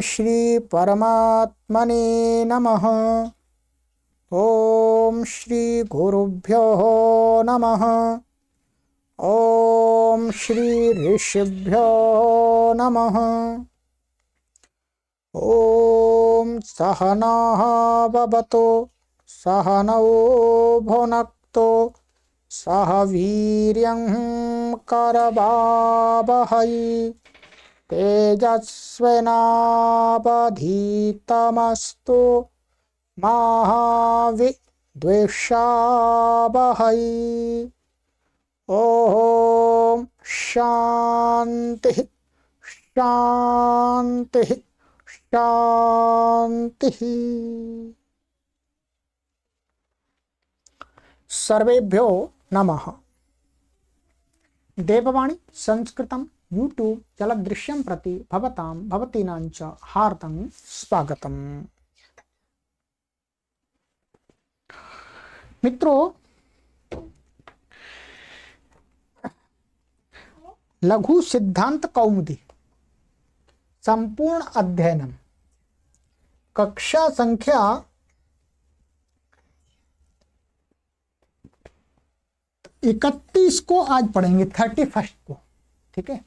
श्री परमात्मने नमः। ओम श्री गुरुभ्यो नमः। ओम श्री ऋषिभ्यो नमः। ओम सहनाः भवतु सहनौ भुनक्तु सह वीर्यं करवावहै तेजस्विनावधीतमस्तु मा विद्विषावहै। ओम शांति शांति शांति। सर्वेभ्यो नमः। देववाणी संस्कृतं यूट्यूब जलदृश्यं प्रति भवतां भवतीनां च हार्दं स्वागतम्। मित्रों, लघु सिद्धांत कौमुदी संपूर्ण अध्ययनम कक्षा संख्या 31 को आज पढ़ेंगे, 31 को। ठीक है,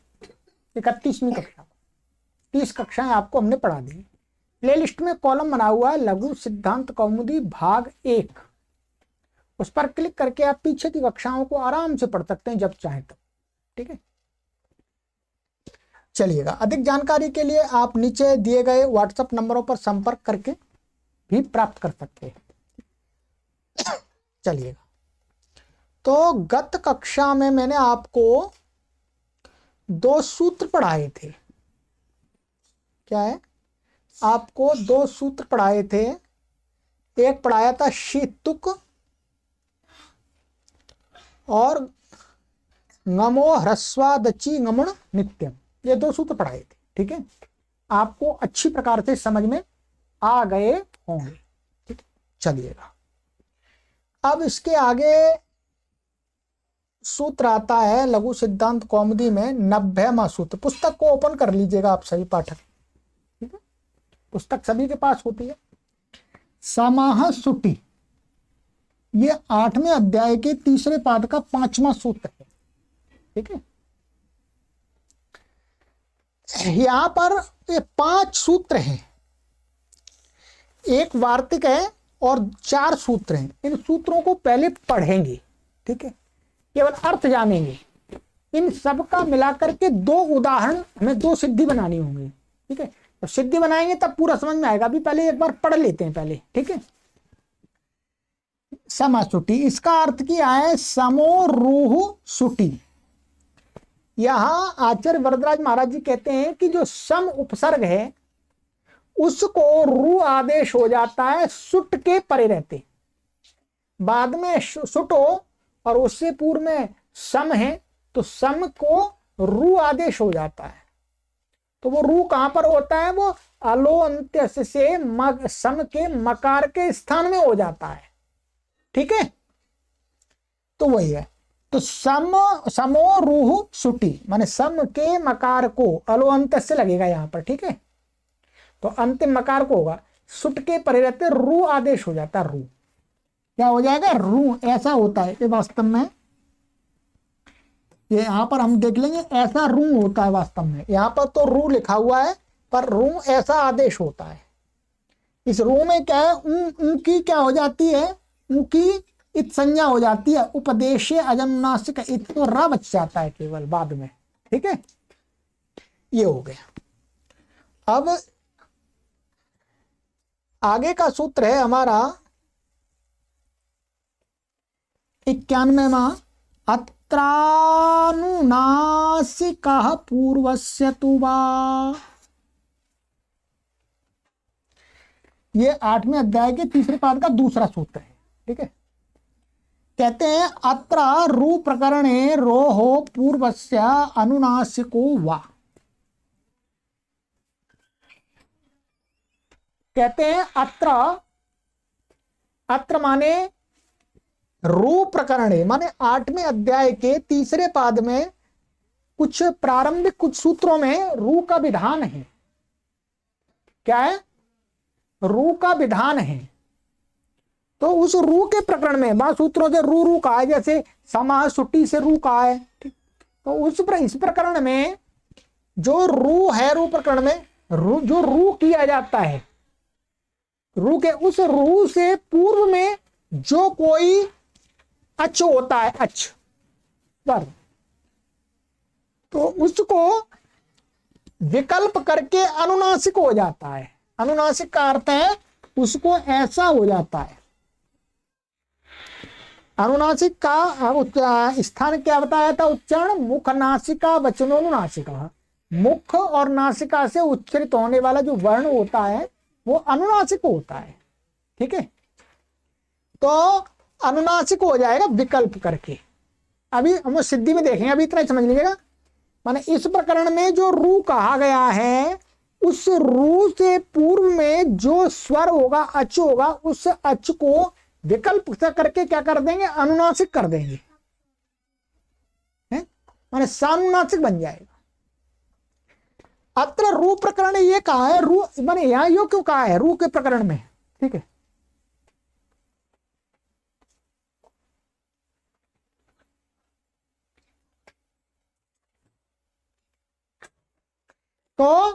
31वीं कक्षा। 30 कक्षाएं आपको हमने पढ़ा दी। प्लेलिस्ट में कॉलम बना हुआ है लघु सिद्धांत कौमुदी भाग 1। उस पर क्लिक करके आप पीछे की कक्षाओं को आराम से पढ़ सकते हैं जब चाहे तब। ठीक है, चलिएगा। अधिक जानकारी के लिए आप नीचे दिए गए व्हाट्सएप नंबरों पर संपर्क करके भी प्राप्त कर सकते हैं। चलिएगा, तो गत कक्षा में मैंने आपको 2 सूत्र पढ़ाए थे। क्या है? आपको 2 सूत्र पढ़ाए थे। एक पढ़ाया था शीतुक और ngamo ह्रस्वादची ngमण नित्यम। ये 2 सूत्र पढ़ाए थे। ठीक है, आपको अच्छी प्रकार से समझ में आ गए होंगे। ठीक, चलिएगा। अब इसके आगे सूत्र आता है लघु सिद्धांत कौमुदी में 90वां सूत्र। पुस्तक को ओपन कर लीजिएगा आप सभी पाठक। ठीक है, पुस्तक सभी के पास होती है। समाह सुटी, ये 8वें अध्याय के 3रे पाद का 5वां सूत्र है। ठीक है, यहां पर ये 5 सूत्र हैं। एक वार्तिक है और 4 सूत्र हैं। इन सूत्रों को पहले पढ़ेंगे। ठीक है, केवल अर्थ जानेंगे। इन सब का मिलाकर के 2 उदाहरण, हमें 2 सिद्धि बनानी होंगी। ठीक है, तो सिद्धि बनाएंगे तब पूरा समझ में आएगा। अभी पहले एक बार पढ़ लेते हैं पहले। ठीक है, समासुटी, इसका अर्थ किया है समोरूह सुटी। यहां आचार्य वरदराज महाराज जी कहते हैं कि जो सम उपसर्ग है उसको रू आदेश हो जाता है सुट के परे रहते। बाद में सुट हो और उससे पूर्व में सम है तो सम को रू आदेश हो जाता है। तो वो रू कहां पर होता है? वो अलो अंत्य से सम के मकार के स्थान में हो जाता है। ठीक है, तो वही है। तो समो रूह सुटी माने सम के मकार को अलो अंत्य से लगेगा यहां पर। ठीक है, तो अंतिम मकार को होगा सुट के परे रहते रू आदेश हो जाता है। रू क्या हो जाएगा? रू। ऐसा होता है ये वास्तव में। ये यहां पर हम देख लेंगे, ऐसा रू होता है वास्तव में। यहां पर तो रू लिखा हुआ है पर रू ऐसा आदेश होता है। इस रू में क्या है? ऊ की क्या हो जाती है? ऊ की इत संज्ञा हो जाती है। उपदेशे अजनुनासिक इत तो र बच जाता है केवल बाद में। ठीक है, ये हो गया। अब आगे का सूत्र है हमारा 91वां। अत्रानुनासिकः पूर्वस्य तु वा। ये 8वें अध्याय के 3रे पाद का 2रा सूत्र है। ठीक है, कहते हैं अत्र रू प्रकरणे रोहो पूर्वस्य अनुनासिको वा। कहते हैं अत्र माने रू प्रकरणे माने 8वें अध्याय के 3रे पाद में कुछ प्रारंभिक कुछ सूत्रों में रू का विधान है। क्या है, रू का विधान है। तो उस रू के प्रकरण में वहां सूत्रों से रू रू कहा है, जैसे समाह सुटी से रू कहा है, ठीक। तो इस प्रकरण में जो रू है, रू प्रकरण में जो रू किया जाता है, रू के उस रू से पूर्व में जो कोई अच होता है, अच पर, तो उसको विकल्प करके अनुनासिक हो जाता है। अनुनासिक का अर्थ है उसको ऐसा हो जाता है। अनुनासिक का स्थान क्या बताया था, उच्चारण मुख नासिका वचनोनुनासिका। मुख और नासिका से उच्चरित होने वाला जो वर्ण होता है वो अनुनासिक होता है, ठीक है। तो अनुनासिक हो जाएगा विकल्प करके। अभी हम सिद्धि में देखेंगे, अभी इतना ही समझ लीजिएगा। माने इस प्रकरण में जो रू कहा गया है, उस रू से पूर्व में जो स्वर होगा, अच होगा, उस अच को विकल्प करके क्या कर देंगे, अनुनासिक कर देंगे, माने सानुनासिक बन जाएगा। अत्र रू प्रकरण ये कहा है, रू माने यहां यो क्यों कहा है रू के प्रकरण में, ठीक है। तो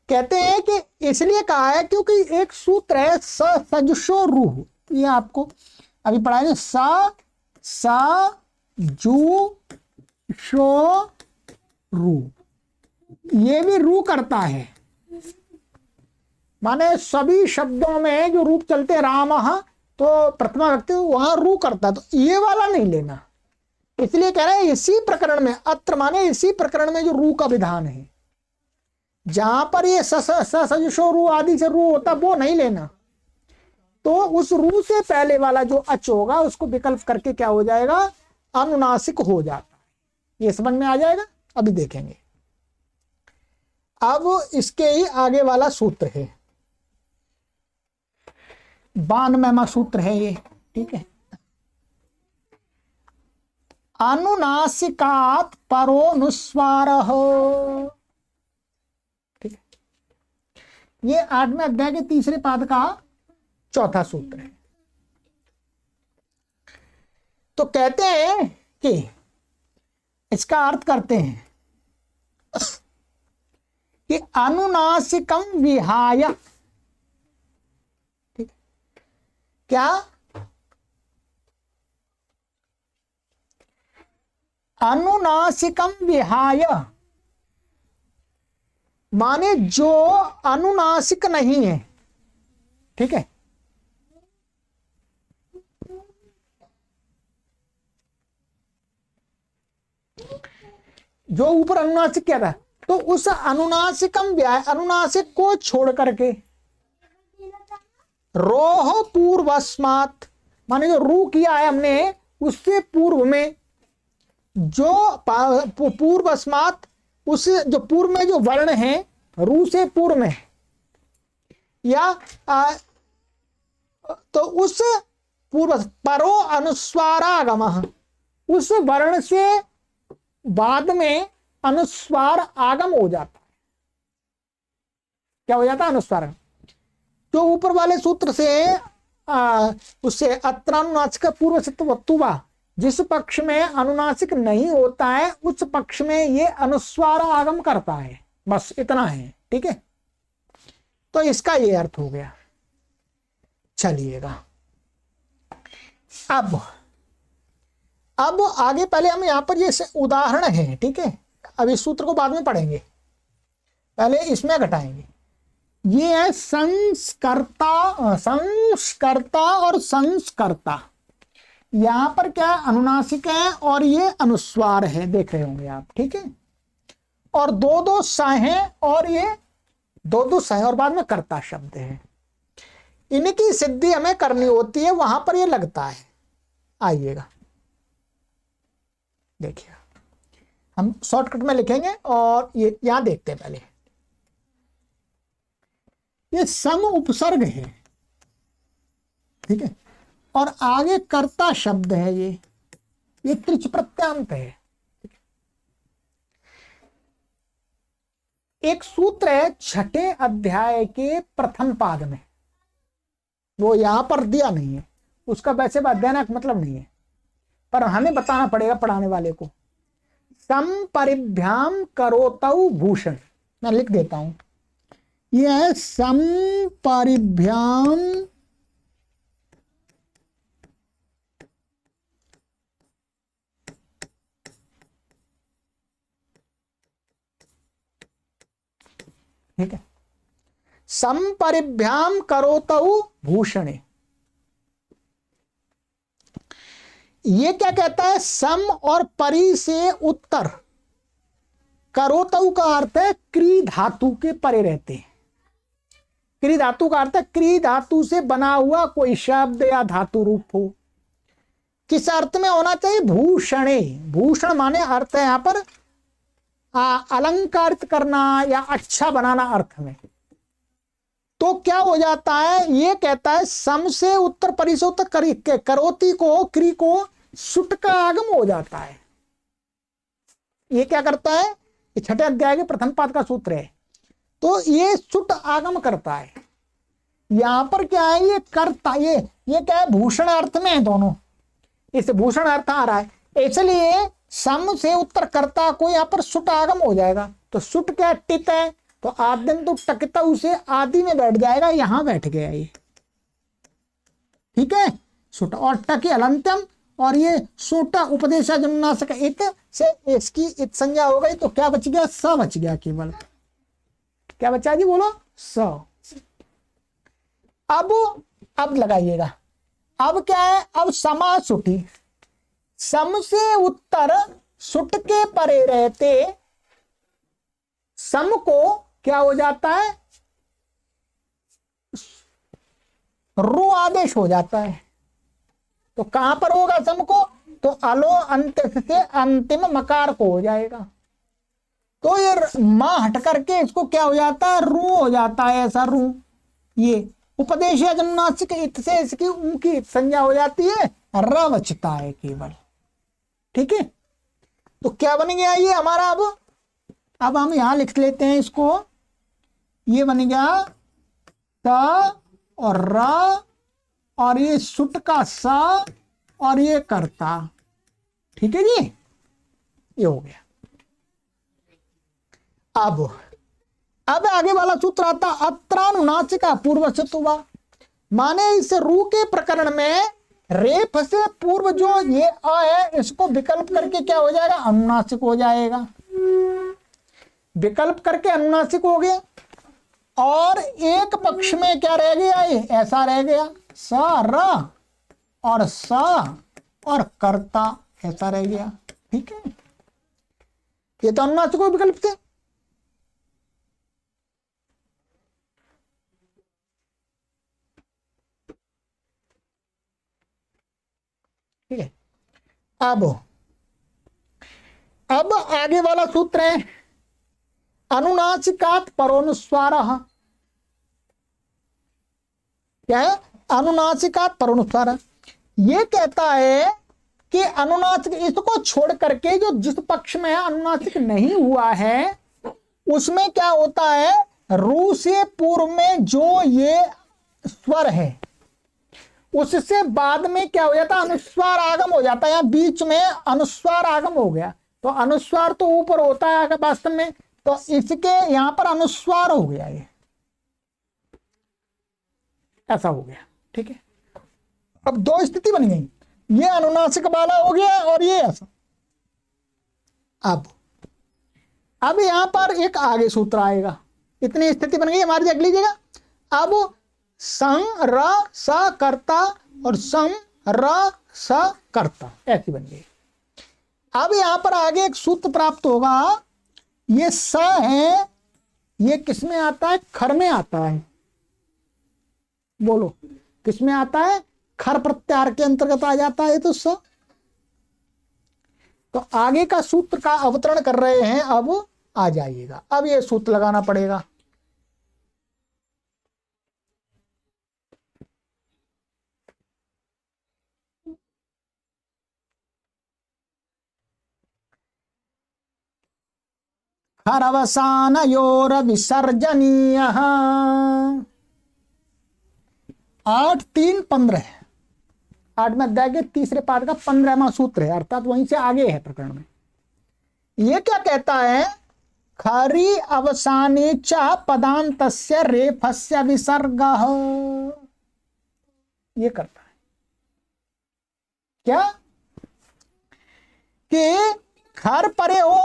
कहते हैं कि इसलिए कहा है क्योंकि एक सूत्र है सजशो रूह, ये आपको अभी पढ़ाएंगे। सा जू शो रू, ये भी रू करता है। माने सभी शब्दों में जो रूप चलते राम, तो प्रथमा व्यक्ति वहां रू करता है, तो ये वाला नहीं लेना। इसलिए कह रहे हैं इसी प्रकरण में, अत्र माने इसी प्रकरण में जो रू का विधान है, जहां पर ये सजशो रू आदि से रू होता वो नहीं लेना। तो उस रू से पहले वाला जो अच होगा उसको विकल्प करके क्या हो जाएगा, अनुनासिक हो जाता है। ये समझ में आ जाएगा, अभी देखेंगे। अब इसके ही आगे वाला सूत्र है, 92वां सूत्र है ये, ठीक है। अनुनासिकात परोनुस्वार, ठीक है। ये 8वें अध्याय के तीसरे पाद का चौथा सूत्र है। तो कहते हैं कि इसका अर्थ करते हैं कि अनुनासिकम विहाय, ठीक, क्या अनुनासिकम विहाय माने जो अनुनासिक नहीं है, ठीक है। जो ऊपर अनुनासिक क्या था, तो उस अनुनासिकम व्याय, अनुनासिक को छोड़ करके रोह पूर्वस्मात्, माने जो रू किया है हमने उससे पूर्व में, जो पूर्वस्मात्, उस जो पूर्व में जो वर्ण है रू से पूर्व में, या तो उस पूर्व परो अनुस्वारागमः, उस वर्ण से बाद में अनुस्वार आगम हो जाता है। क्या हो जाता है, अनुस्वार। जो ऊपर वाले सूत्र से उससे अत्रानुनासिक पूर्व सित्तवत्तुवा, जिस पक्ष में अनुनासिक नहीं होता है उस पक्ष में ये अनुस्वार आगम करता है, बस इतना है, ठीक है। तो इसका ये अर्थ हो गया। चलिएगा अब आगे, पहले हम यहां पर ये उदाहरण है, ठीक है। अब इस सूत्र को बाद में पढ़ेंगे, पहले इसमें घटाएंगे। ये है संस्कर्ता और संस्कर्ता। यहां पर क्या अनुनासिक है और ये अनुस्वार है, देख रहे होंगे आप, ठीक है। और दो सा है, और ये दो सा है, और बाद में कर्ता शब्द है। इनकी सिद्धि हमें करनी होती है, वहां पर ये लगता है। आइएगा देखिए, हम शॉर्टकट में लिखेंगे और ये यहां देखते हैं। पहले ये सम उपसर्ग है, ठीक है, और आगे कर्ता शब्द है। ये त्रिच प्रत्यांत है, एक सूत्र है छठे अध्याय के प्रथम पाद में, वो यहां पर दिया नहीं है, उसका वैसे अध्ययन का मतलब नहीं है, पर हमें बताना पड़ेगा पढ़ाने वाले को। समपरिभ्याम करोतौ भूषण, मैं लिख देता हूं, यह है समपरिभ्याम ठीक है, समपरिभ्याम करोतौ भूषणे। ये क्या कहता है, सम और परि से उत्तर, करोतौ का अर्थ है क्री धातु के परे रहते हैं। क्री धातु का अर्थ है क्री धातु से बना हुआ कोई शब्द या धातु रूप हो। किस अर्थ में होना चाहिए, भूषणे। भूषण माने अर्थ है यहां पर अलंकारित करना या अच्छा बनाना अर्थ में। तो क्या हो जाता है, ये कहता है सम से उत्तर परि से उत्तर करोती को क्री को सुट का आगम हो जाता है। ये क्या करता है, ये छठे अध्याय के प्रथम पाद का सूत्र है, तो ये सुट आगम करता है। यहां पर क्या है, ये करता, ये क्या है, भूषण अर्थ में है दोनों, इसे भूषण अर्थ आ रहा है, इसलिए सम से उत्तर कर्ता को यहां पर सुट आगम हो जाएगा। तो सुट क्या टित है, तो आद्यम तो टकता उसे आदि में बैठ जाएगा, यहां बैठ गया ये, ठीक है। सुट और टकी अलंत्यम, और ये सुट उपदेशा जन्नासक इत से इसकी इत संज्ञा हो गई, तो क्या बच गया, स बच गया केवल। क्या बचा जी, बोलो, स। अब लगाइएगा, अब क्या है, अब समा सुटी, सम से उत्तर सुट के परे रहते सम को क्या हो जाता है, रू आदेश हो जाता है। तो कहां पर होगा सम को, तो अलो अंत से अंतिम मकार को हो जाएगा। तो ये मां हट करके इसको क्या हो जाता है, रू हो जाता है, ऐसा रू। ये उपदेश जन्नासिक इत से इसकी ऊ की संज्ञा हो जाती है, र बचता है केवल, ठीक है। तो क्या बन गया ये हमारा, अब हम यहां लिख लेते हैं इसको, ये बन गया त और र, और ये सुट का सा, और ये करता, ठीक है जी, ये हो गया। अब आगे वाला सूत्र आता, अत्रानुनासिका पूर्व से तुवा, माने इस रू के प्रकरण में रेफ से पूर्व जो ये अ है, इसको विकल्प करके क्या हो जाएगा, अनुनासिक हो जाएगा। विकल्प करके अनुनासिक हो गया, और एक पक्ष में क्या रह गया, ये ऐसा रह गया, सा र और सा और कर्ता ऐसा रह गया, ठीक है। ये तो अनुनासिक हो विकल्प थे। ठीक है, अब आगे वाला सूत्र है, अनुनासिकात परोनुस्वार। क्या है, अनुनासिकात परोनुस्वार। ये कहता है कि अनुनासिक, इसको छोड़ करके जो जिस पक्ष में अनुनासिक नहीं हुआ है, उसमें क्या होता है, रू से पूर्व में जो ये स्वर है, उससे बाद में क्या हो जाता है, अनुस्वार आगम हो जाता है। या बीच में अनुस्वार आगम हो गया, तो अनुस्वार तो ऊपर होता है अगर वास्तव में, तो इसके यहां पर अनुस्वार हो गया, ये ऐसा हो गया, ठीक है। अब दो स्थिति बन गई, ये अनुनासिक वाला हो गया और ये ऐसा। अब यहां पर एक आगे सूत्र आएगा, इतनी स्थिति बन गई हमारी अगली जगह। अब सं र स कर्ता और सं र स कर्ता ऐसी बन गई। अब यहां पर आगे एक सूत्र प्राप्त होगा, ये स है, ये किस में आता है, खर में आता है। बोलो किस में आता है, खर प्रत्याहार के अंतर्गत आ जाता है तो स। तो आगे का सूत्र का अवतरण कर रहे हैं, अब आ जाइएगा। अब ये सूत्र लगाना पड़ेगा, खरवसानयोर विसर्जनीय। 8:3:15 8वें अध्याय के तीसरे पाद का 15वां सूत्र है, अर्थात वहीं से आगे है प्रकरण में। ये क्या कहता है? खरी अवसाने च पदान्तस्य रेफस्य विसर्गः। ये करता है क्या कि खर परे हो,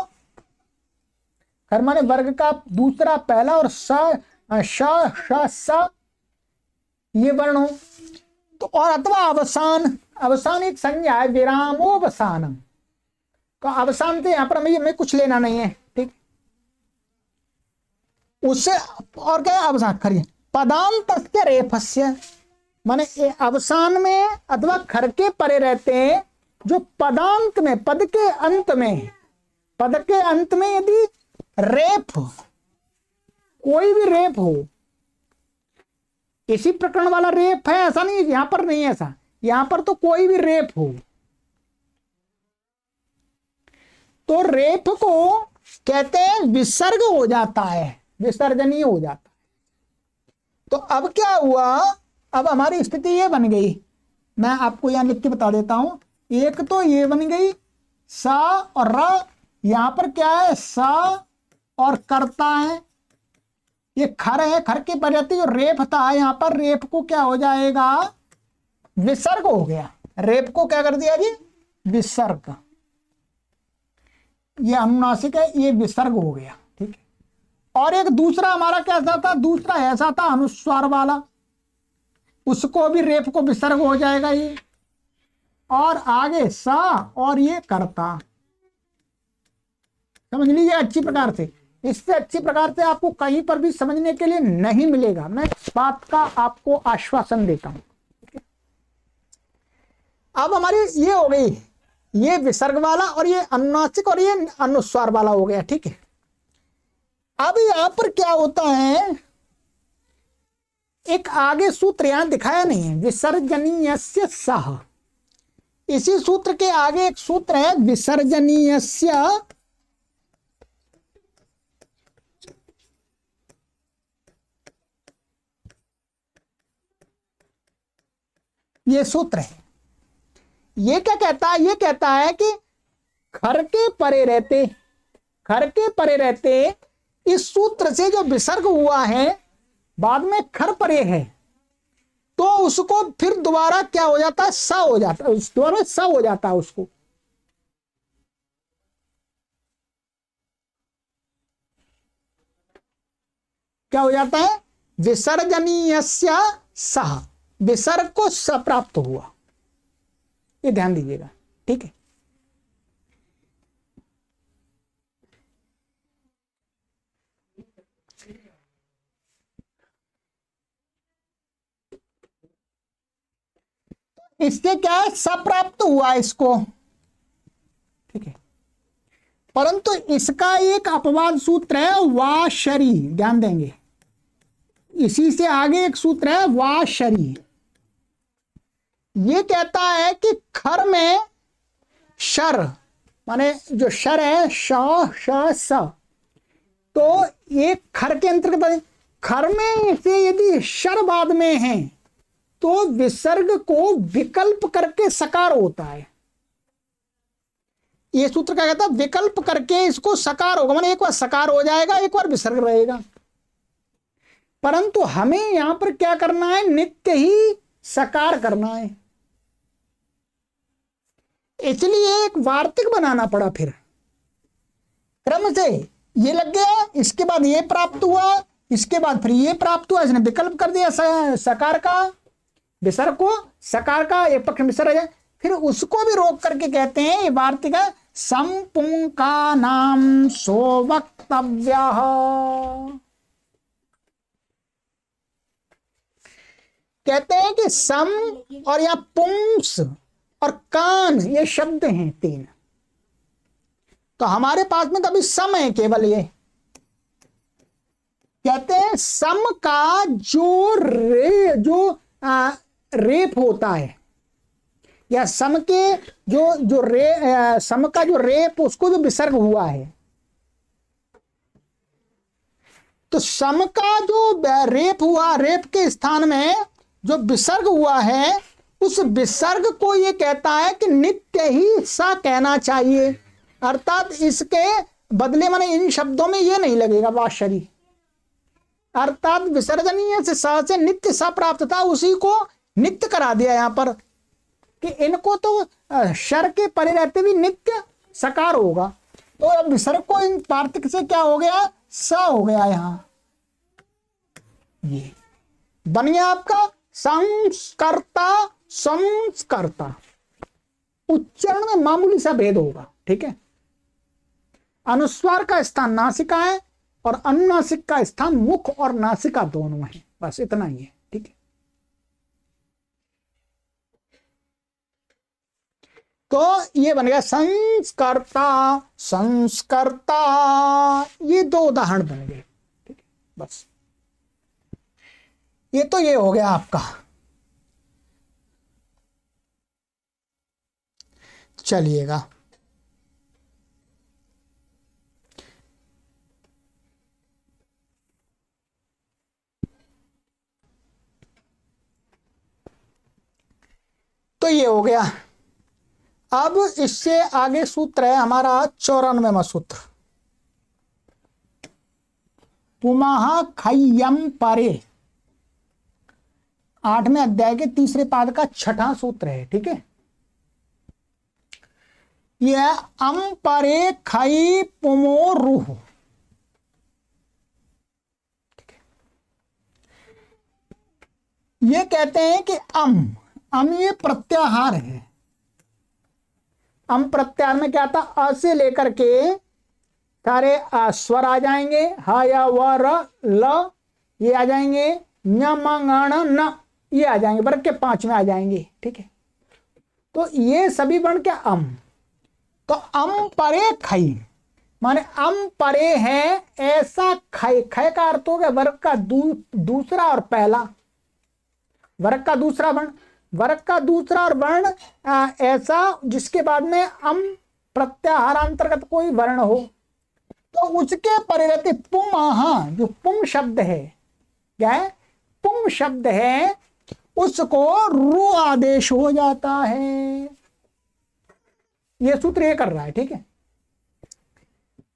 खर माने वर्ग का दूसरा पहला और स ये वर्ण हो तो, और अथवा अवसान, अवसान एक संज्ञा है, विरामोवसानम। तो अवसान से यहां पर हमें कुछ लेना नहीं है, ठीक। उससे और क्या अवसान खरी पदान्तस्य रेफस्य, माने अवसान में अथवा खर के परे रहते हैं जो पदांत में, पद के अंत में, पद के अंत में यदि रेफ, कोई भी रेफ हो, इसी प्रकरण वाला रेप है ऐसा नहीं, यहां पर नहीं है ऐसा, यहां पर तो कोई भी रेप हो तो रेप को कहते हैं विसर्ग हो जाता है, विसर्जनीय हो जाता है। तो अब क्या हुआ, अब हमारी स्थिति ये बन गई, मैं आपको यहां लिख के बता देता हूं। एक तो ये बन गई सा और र, यहां पर क्या है सा और करता है, ये खर है, खर के प्रति जो रेप था यहां पर रेप को क्या हो जाएगा, विसर्ग हो गया। रेप को क्या कर दिया जी, विसर्ग। ये अनुनासिक है, ये विसर्ग हो गया, ठीक है। और एक दूसरा हमारा कैसा था, दूसरा ऐसा था अनुस्वार वाला, उसको भी रेप को विसर्ग हो जाएगा ये। और आगे सा और ये करता, समझ लीजिए अच्छी प्रकार से। इससे अच्छी प्रकार से आपको कहीं पर भी समझने के लिए नहीं मिलेगा, मैं इस बात का आपको आश्वासन देता हूं। अब हमारी ये हो गई, ये विसर्ग वाला और ये अनुनासिक और ये अनुस्वार वाला हो गया, ठीक है। अब यहां पर क्या होता है, एक आगे सूत्र यहां दिखाया नहीं है, विसर्जनीयस्य सह। इसी सूत्र के आगे एक सूत्र है विसर्जनीयस्य, ये सूत्र है। ये क्या कहता है, ये कहता है कि खर के परे रहते, खर के परे रहते, इस सूत्र से जो विसर्ग हुआ है बाद में खर परे है, तो उसको फिर दोबारा क्या हो जाता है, स हो जाता है, दोबारा स हो जाता है उसको। क्या हो जाता है, विसर्जनीयस्य सह, विसर्ग को स प्राप्त हुआ, ये ध्यान दीजिएगा, ठीक है। इससे क्या है, स प्राप्त हुआ इसको, ठीक है। परंतु इसका एक अपवाद सूत्र है वाशरी, ध्यान देंगे। इसी से आगे एक सूत्र है वाशरी। ये कहता है कि खर में शर, माने जो शर है श श स, तो ये खर के अंतर्गत, खर में से यदि शर बाद में है तो विसर्ग को विकल्प करके सकार होता है। ये सूत्र क्या कहता है, विकल्प करके इसको सकार होगा, माने एक बार सकार हो जाएगा, एक बार विसर्ग रहेगा। परंतु हमें यहां पर क्या करना है, नित्य ही सकार करना है, इसलिए एक वार्तिक बनाना पड़ा। फिर क्रम से ये लग गया, इसके बाद ये प्राप्त हुआ, इसके बाद फिर ये प्राप्त हुआ, इसने विकल्प कर दिया सकार का, विसर्ग को सकार का एक पक्ष विसर्ग है, फिर उसको भी रोक करके कहते हैं ये वार्तिक है संपुंका नाम सो वक्तव्य। कहते हैं कि सम और या पुंस और कान ये शब्द हैं तीन, तो हमारे पास में तो अभी सम है केवल। ये कहते हैं सम का जो रेप होता है, या सम के सम का जो रेप, उसको जो विसर्ग हुआ है, तो सम का जो रेप हुआ, रेप के स्थान में जो विसर्ग हुआ है, उस विसर्ग को ये कहता है कि नित्य ही सा कहना चाहिए, अर्थात इसके बदले माने इन शब्दों में ये नहीं लगेगा वाशरी, अर्थात विसर्जनीय से सा से नित्य सा प्राप्त था, उसी को नित्य करा दिया यहां पर कि इनको तो शर के परे रहते भी नित्य सकार होगा। तो अब विसर्ग को इन पार्थिक से क्या हो गया, स हो गया, यहां ये बन गया आपका संस्कर्ता। संस्कर्ता उच्चारण में मामूली सा भेद होगा, ठीक है। अनुस्वार का स्थान नासिका है और अनुनासिक का स्थान मुख और नासिका दोनों है, बस इतना ही है, ठीक है। तो ये बन गया संस्कर्ता, संस्कर्ता, ये दो उदाहरण बन गए, ठीक है। बस ये तो ये हो गया आपका। चलिएगा, तो ये हो गया। अब इससे आगे सूत्र है हमारा 94वां सूत्र, पुमाहा खय्यम परे, 8वें अध्याय के 3रे पाद का 6ठा सूत्र है, ठीक है। यह अम परे खई पुमो रूह, ये कहते हैं कि अम ये प्रत्याहार है। अम प्रत्याहार में क्या था, अ से लेकर के सारे स्वर आ जाएंगे, हा या व र ल ये आ जाएंगे, ञ म ङ ण न ये आ जाएंगे, वर्ग के 5 में आ जाएंगे, ठीक है। तो ये सभी वर्ण क्या अम, तो अम परे खई माने अम परे है ऐसा खय, खय का अर्थ हो गया वर्ग का दूसरा और पहला, वर्ग का दूसरा वर्ण, वर्ग का दूसरा और वर्ण ऐसा जिसके बाद में अम प्रत्याहार अंतर्गत कोई वर्ण हो, तो उसके परे रहते पुमाहा, जो पुम शब्द है, क्या है, पुम शब्द है, उसको रु आदेश हो जाता है। ये सूत्र ये कर रहा है, ठीक है।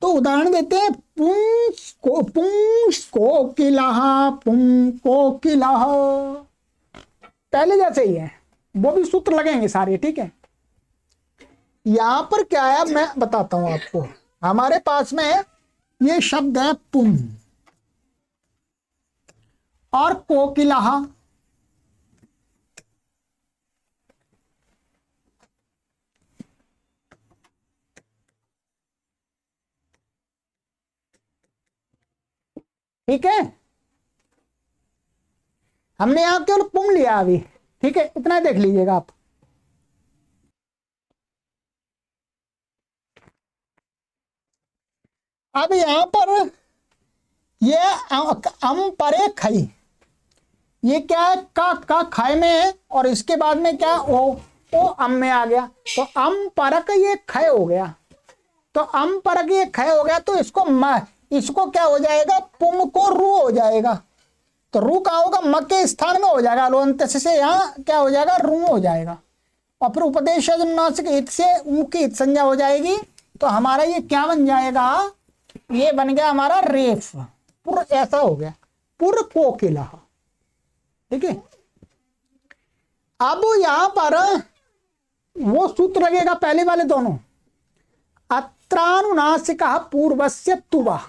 तो उदाहरण देते हैं, पुंस को किलाहा, पुम को किलाहा, पहले जैसे ही है, वो भी सूत्र लगेंगे सारे, ठीक है। यहां पर क्या है मैं बताता हूं आपको, हमारे पास में ये शब्द है पुम और कोकिलाहा, ठीक है। हमने यहां केवल पुम लिया अभी, ठीक है, इतना देख लीजिएगा आप। अब यहां पर ये अम परे खई, ये क्या है, का खाए में है और इसके बाद में क्या ओ अम में आ गया, तो अम परक ये खय हो गया, तो अम परक ये खय हो गया, तो इसको क्या हो जाएगा, पुम को रू हो जाएगा, तो रू कहाँ होगा, म के स्थान में हो जाएगा, अलोंत से यहाँ क्या हो जाएगा, रू हो जाएगा, और फिर उपदेश नासिक इत से ऊ की इत संज्ञा हो जाएगी, तो हमारा ये क्या बन जाएगा, ये बन गया हमारा रेफ, पुर ऐसा हो गया, पुर कोकिला, ठीक है। अब यहां पर वो सूत्र लगेगा पहले वाले दोनों, अत्रानुनासिका पूर्वस्य तुवा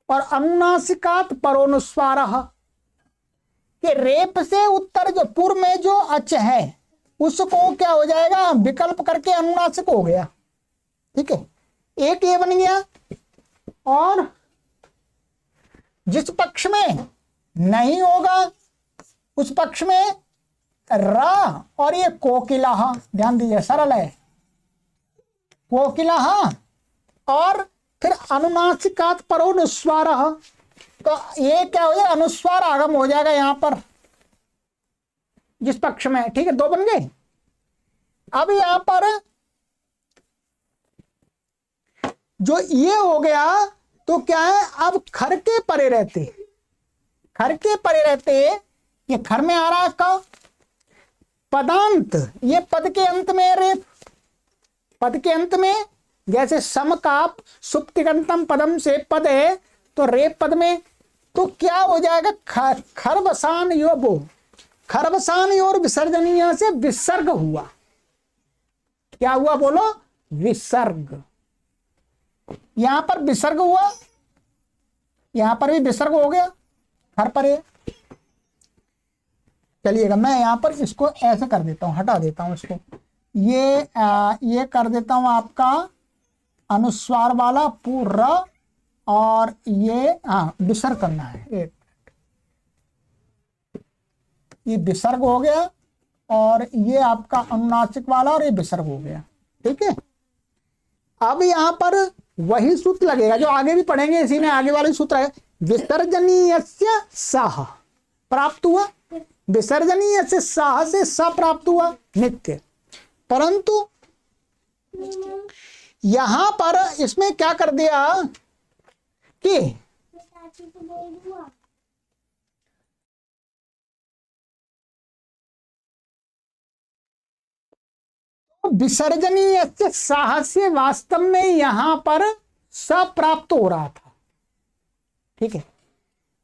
और अनुनासिकात परोनुस्वार, कि रेप से उत्तर जो पूर्व में जो अच है उसको क्या हो जाएगा, विकल्प करके अनुनासिक हो गया, ठीक है, एक ये बन गया। और जिस पक्ष में नहीं होगा उस पक्ष में रा और ये कोकिलाहा, ध्यान दीजिए सरल है, कोकिलाहा और फिर अनुनासिकात परोनुस्वार, तो ये क्या हो जाएगा, अनुस्वार आगम हो जाएगा यहां पर जिस पक्ष में, ठीक है, दो बन गए। अब यहां पर जो ये हो गया तो क्या है, अब खर के परे रहते, खर के परे रहते, ये खर में आ रहा है का पदांत, ये पद के अंत में रेप, पद के अंत में, जैसे सम का सुप्तिगंतम पदम से पद है तो रेप पद में, तो क्या हो जाएगा, खरवसान योबो, खरवसान और विसर्जनीय से विसर्ग हुआ। क्या हुआ बोलो, विसर्ग। यहां पर विसर्ग हुआ, यहां पर भी विसर्ग हो गया, हर पर है। चलिएगा मैं यहां पर इसको ऐसे कर देता हूं, हटा देता हूं इसको, ये कर देता हूं आपका अनुस्वार वाला पूरा, और ये विसर्ग करना है, एक ये विसर्ग हो गया, और ये आपका अनुनासिक वाला, और ये विसर्ग हो गया, ठीक है। अब यहां पर वही सूत्र लगेगा जो आगे भी पढ़ेंगे, इसी में आगे वाले सूत्र है, विसर्जनीयस्य सह प्राप्त हुआ, विसर्जनीय से सह से स प्राप्त हुआ नित्य। परंतु यहां पर इसमें क्या कर दिया कि विसर्जनीय से सह से वास्तव में यहां पर स प्राप्त हो रहा था, ठीक है।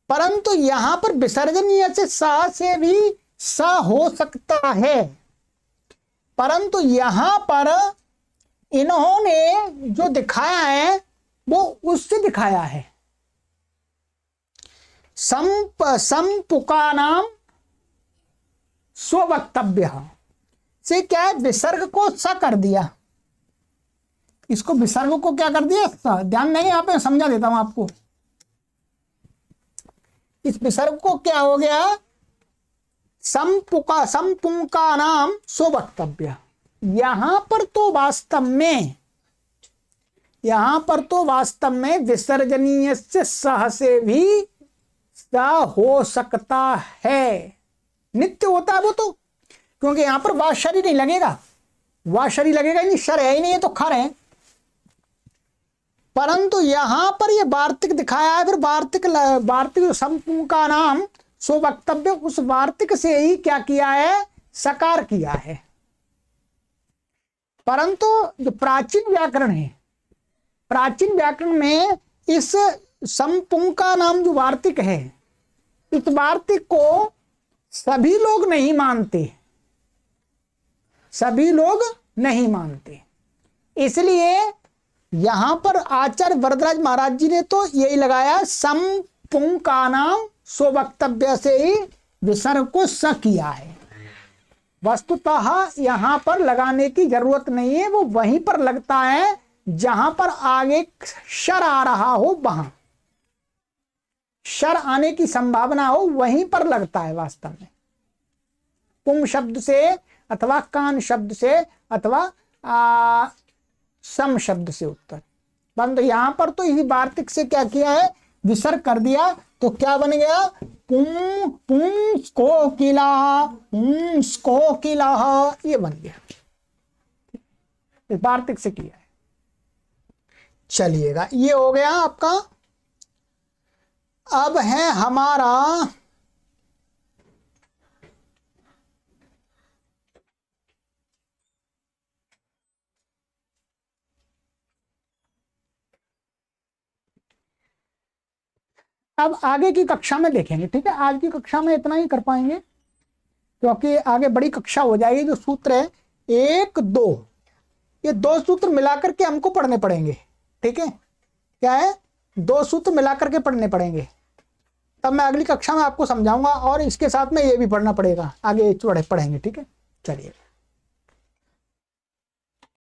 परंतु यहां पर विसर्जनीय से स से भी स हो सकता है, परंतु यहां पर इन्होंने जो दिखाया है वो उससे दिखाया है, संपुका नाम स्ववक्तव्य से क्या है, विसर्ग को स कर दिया, इसको विसर्ग को क्या कर दिया, स। ध्यान नहीं, यहाँ पे समझा देता हूं आपको, इस विसर्ग को क्या हो गया, संपुका नाम स्ववक्तव्य। यहां पर तो वास्तव में विसर्जनीय से सह से भी स हो सकता है, नित्य होता है वो तो, क्योंकि यहां पर वाशरी नहीं लगेगा, वाशरी लगेगा ही नहीं, शर है ही नहीं, ये तो खर है। परंतु यहां पर ये वार्तिक दिखाया है, फिर वार्तिक संपूर्ण का नाम सो वक्तव्य, उस वार्तिक से ही क्या किया है, सकार किया है। परंतु जो प्राचीन व्याकरण है, प्राचीन व्याकरण में इस संपूर्ण का नाम जो वार्तिक है, इस वार्तिक को सभी लोग नहीं मानते, सभी लोग नहीं मानते। इसलिए यहां पर आचार्य वरदराज महाराज जी ने तो यही लगाया, संपूर्ण का नाम सो वक्तव्य से ही विसर्ग को स किया है। वस्तुतः यहां पर लगाने की जरूरत नहीं है, वो वहीं पर लगता है जहां पर आगे शर आ रहा हो, वहां शर आने की संभावना हो वहीं पर लगता है वास्तव में, पुम शब्द से अथवा कान शब्द से अथवा सम शब्द से उत्तर। परंतु यहां पर तो इसी वार्तिक से क्या किया है, विसर्ग कर दिया, तो क्या बन गया, पुम पुंस्को किला, ये बन गया, इस वार्तिक से किया है। चलिएगा, ये हो गया आपका। अब है हमारा अब आगे की कक्षा में देखेंगे, ठीक है। आज की कक्षा में इतना ही कर पाएंगे, क्योंकि आगे बड़ी कक्षा हो जाएगी। जो सूत्र है 1 2, ये 2 सूत्र मिलाकर के हमको पढ़ने पड़ेंगे, ठीक है। क्या है, 2 सूत्र मिलाकर के पढ़ने पड़ेंगे, तब मैं अगली कक्षा में आपको समझाऊंगा, और इसके साथ में ये भी पढ़ना पड़ेगा, आगे पढ़ेंगे, ठीक है। चलिए।